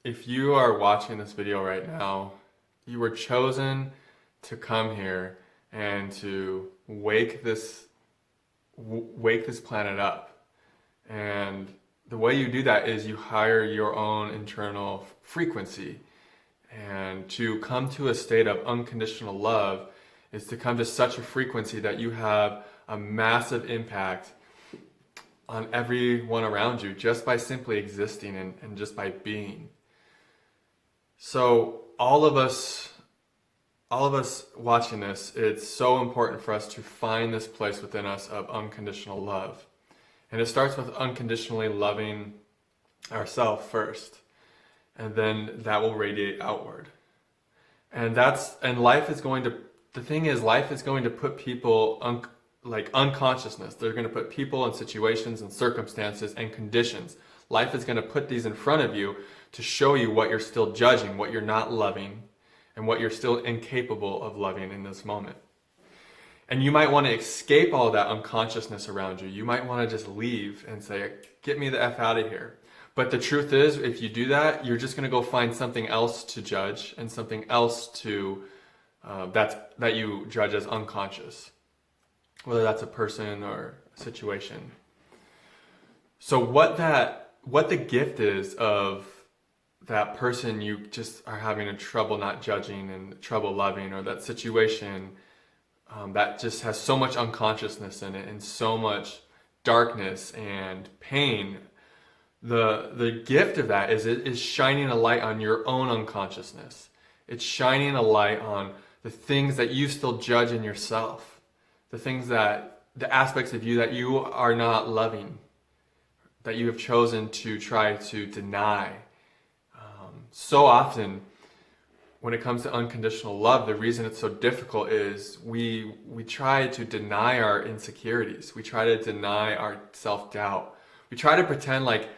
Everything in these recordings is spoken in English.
if you are watching this video right now, you were chosen to come here and to wake this planet up. And the way you do that is you hire your own internal frequency. And to come to a state of unconditional love is to come to such a frequency that you have a massive impact on everyone around you just by simply existing and just by being. So all of us watching this, it's so important for us to find this place within us of unconditional love. And it starts with unconditionally loving ourselves first, and then that will radiate outward. And life is going to, the thing is, life is going to put people like unconsciousness. They're going to put people and situations and circumstances and conditions. Life is going to put these in front of you to show you what you're still judging, what you're not loving, and what you're still incapable of loving in this moment. And you might want to escape all that unconsciousness around you. You might want to just leave and say, get me the F out of here. But the truth is, if you do that, you're just going to go find something else to judge and something else to that you judge as unconscious, whether that's a person or a situation. So what the gift is of that person you just are having a trouble not judging and trouble loving, or that situation that just has so much unconsciousness in it and so much darkness and pain, the gift of that is it is shining a light on your own unconsciousness. It's shining a light on the things that you still judge in yourself, the aspects of you that you are not loving, that you have chosen to try to deny. So often, when it comes to unconditional love, the reason it's so difficult is we try to deny our insecurities. We try to deny our self-doubt. We try to pretend like,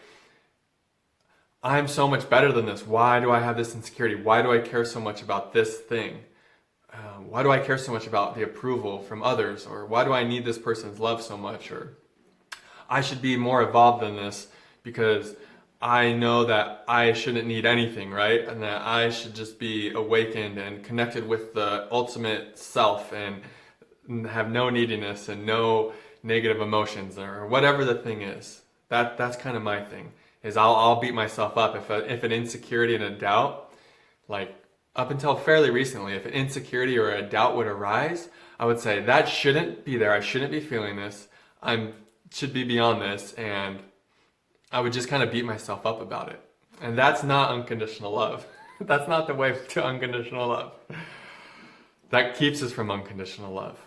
I'm so much better than this. Why do I have this insecurity? Why do I care so much about this thing? Why do I care so much about the approval from others? Or why do I need this person's love so much? Or I should be more evolved than this because I know that I shouldn't need anything, right? And that I should just be awakened and connected with the ultimate self and have no neediness and no negative emotions, or whatever the thing is. That's kind of my thing, is I'll beat myself up if an insecurity and a doubt, like up until fairly recently, if an insecurity or a doubt would arise, I would say that shouldn't be there. I shouldn't be feeling this. Should be beyond this, and I would just kind of beat myself up about it. And that's not unconditional love. That's not the way to unconditional love. That keeps us from unconditional love.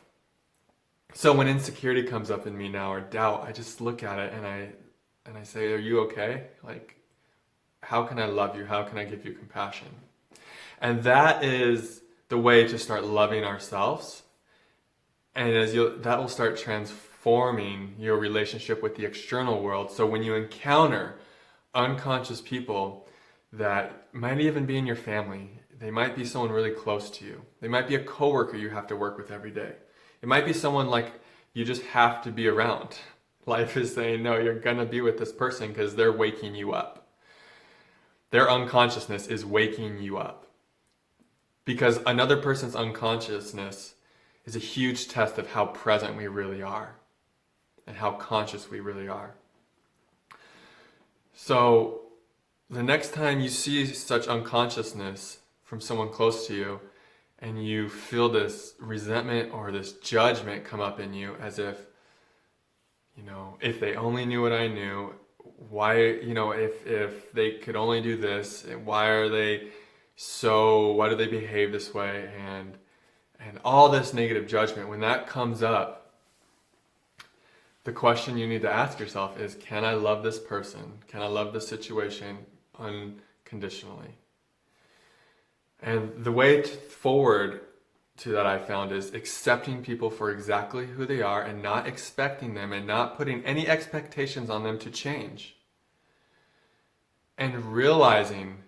So when insecurity comes up in me now, or doubt, I just look at it and I say, are you okay? Like, how can I love you? How can I give you compassion? And that is the way to start loving ourselves. And that will start transforming your relationship with the external world. So when you encounter unconscious people that might even be in your family, they might be someone really close to you. They might be a coworker you have to work with every day. It might be someone like you just have to be around. Life is saying, no, you're gonna be with this person because they're waking you up. Their unconsciousness is waking you up. Because another person's unconsciousness is a huge test of how present we really are and how conscious we really are. So the next time you see such unconsciousness from someone close to you and you feel this resentment or this judgment come up in you, as if, if they only knew what I knew, why, if they could only do this, why do they behave this way? And all this negative judgment, when that comes up, the question you need to ask yourself is, can I love this person? Can I love this situation unconditionally? And the way forward to that, I found, is accepting people for exactly who they are and not expecting them and not putting any expectations on them to change. And realizing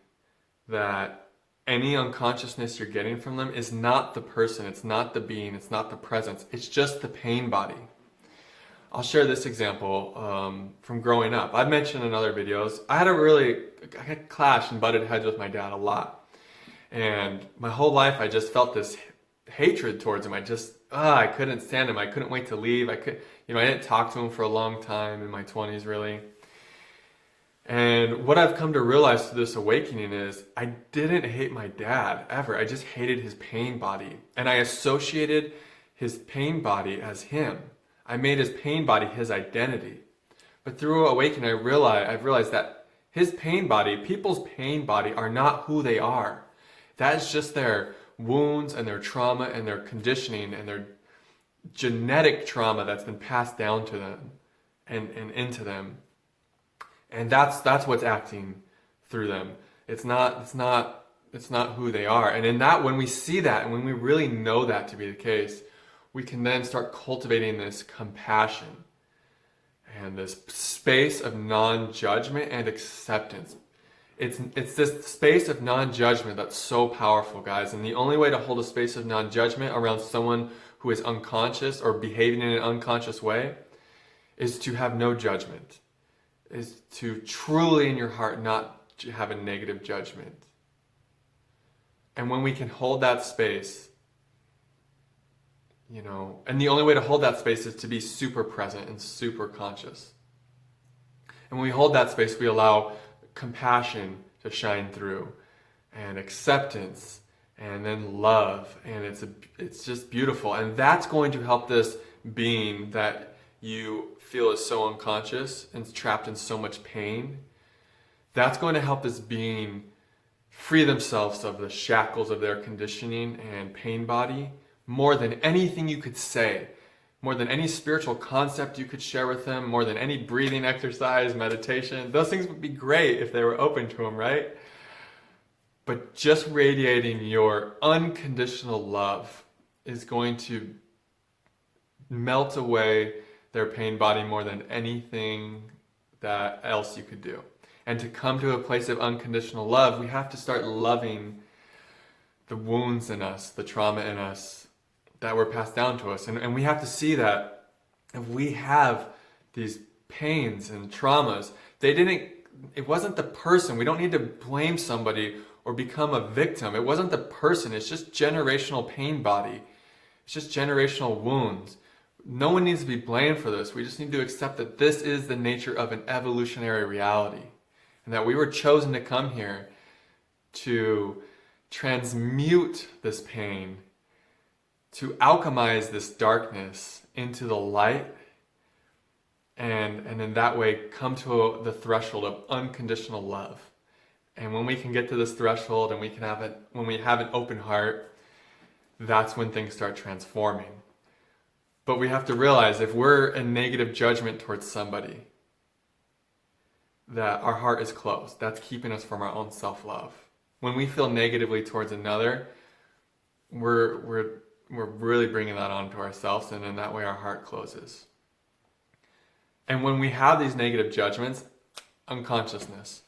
that any unconsciousness you're getting from them is not the person, it's not the being, it's not the presence, it's just the pain body. I'll share this example from growing up. I've mentioned in other videos, I had clashed and butted heads with my dad a lot. And my whole life I just felt this hatred towards him. I couldn't stand him. I couldn't wait to leave. I didn't talk to him for a long time in my 20s really. And what I've come to realize through this awakening is I didn't hate my dad ever. I just hated his pain body. And I associated his pain body as him. I made his pain body his identity. But through awakening, I've realized that his pain body, people's pain body, are not who they are. That is just their wounds and their trauma and their conditioning and their genetic trauma that's been passed down to them and into them. And that's what's acting through them. It's not who they are. And in that, when we see that and when we really know that to be the case, we can then start cultivating this compassion and this space of non-judgment and acceptance. It's this space of non-judgment that's so powerful, guys. And the only way to hold a space of non-judgment around someone who is unconscious or behaving in an unconscious way is to have no judgment, is to truly in your heart not have a negative judgment. And when we can hold that space, and the only way to hold that space is to be super present and super conscious. And when we hold that space, we allow compassion to shine through, and acceptance, and then love, and it's just beautiful. And that's going to help this being that you feel is so unconscious and trapped in so much pain. That's going to help this being free themselves of the shackles of their conditioning and pain body more than anything you could say, more than any spiritual concept you could share with them, more than any breathing exercise, meditation. Those things would be great if they were open to them, right? But just radiating your unconditional love is going to melt away their pain body more than anything that else you could do. And to come to a place of unconditional love, we have to start loving the wounds in us, the trauma in us that were passed down to us. And we have to see that if we have these pains and traumas, it wasn't the person. We don't need to blame somebody or become a victim. It wasn't the person. It's just generational pain body. It's just generational wounds. No one needs to be blamed for this. We just need to accept that this is the nature of an evolutionary reality, and that we were chosen to come here to transmute this pain, to alchemize this darkness into the light, and in that way come to the threshold of unconditional love. And when we can get to this threshold and when we have an open heart, that's when things start transforming. But we have to realize if we're in negative judgment towards somebody, that our heart is closed. That's keeping us from our own self-love. When we feel negatively towards another, we're really bringing that onto ourselves, and in that way our heart closes. And when we have these negative judgments, unconsciousness,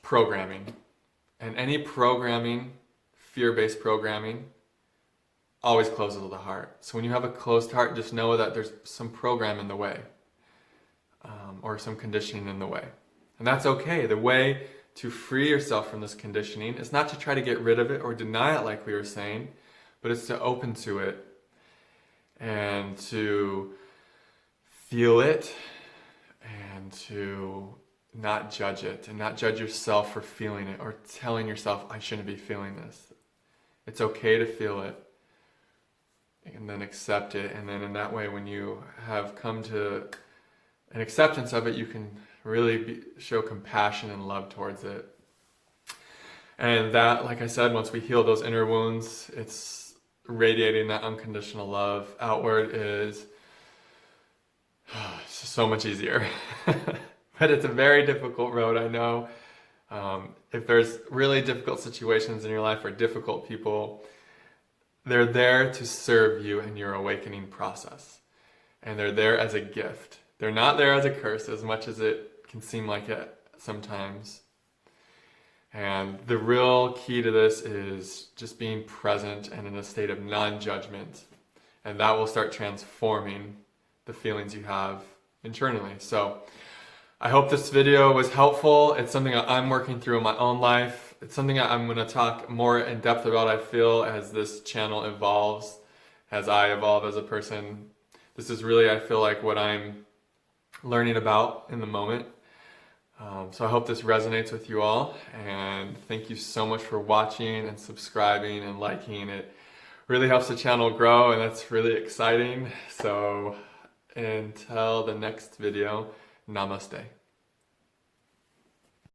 programming, and any programming, fear-based programming, always closes the heart. So when you have a closed heart, just know that there's some program in the way, or some conditioning in the way. And that's okay. The way to free yourself from this conditioning is not to try to get rid of it or deny it like we were saying, but it's to open to it and to feel it and to not judge it and not judge yourself for feeling it or telling yourself, I shouldn't be feeling this. It's okay to feel it and then accept it. And then in that way, when you have come to an acceptance of it, you can really show compassion and love towards it. And that, like I said, once we heal those inner wounds, it's radiating that unconditional love outward is so much easier. But it's a very difficult road, I know. If there's really difficult situations in your life or difficult people, they're there to serve you in your awakening process. And they're there as a gift. They're not there as a curse, as much as it can seem like it sometimes. And the real key to this is just being present and in a state of non-judgment. And that will start transforming the feelings you have internally. So I hope this video was helpful. It's something that I'm working through in my own life. It's something that I'm going to talk more in depth about, I feel, as this channel evolves, as I evolve as a person. This is really, I feel like, what I'm learning about in the moment. So I hope this resonates with you all, and thank you so much for watching and subscribing and liking. It really helps the channel grow, and that's really exciting. So until the next video, namaste.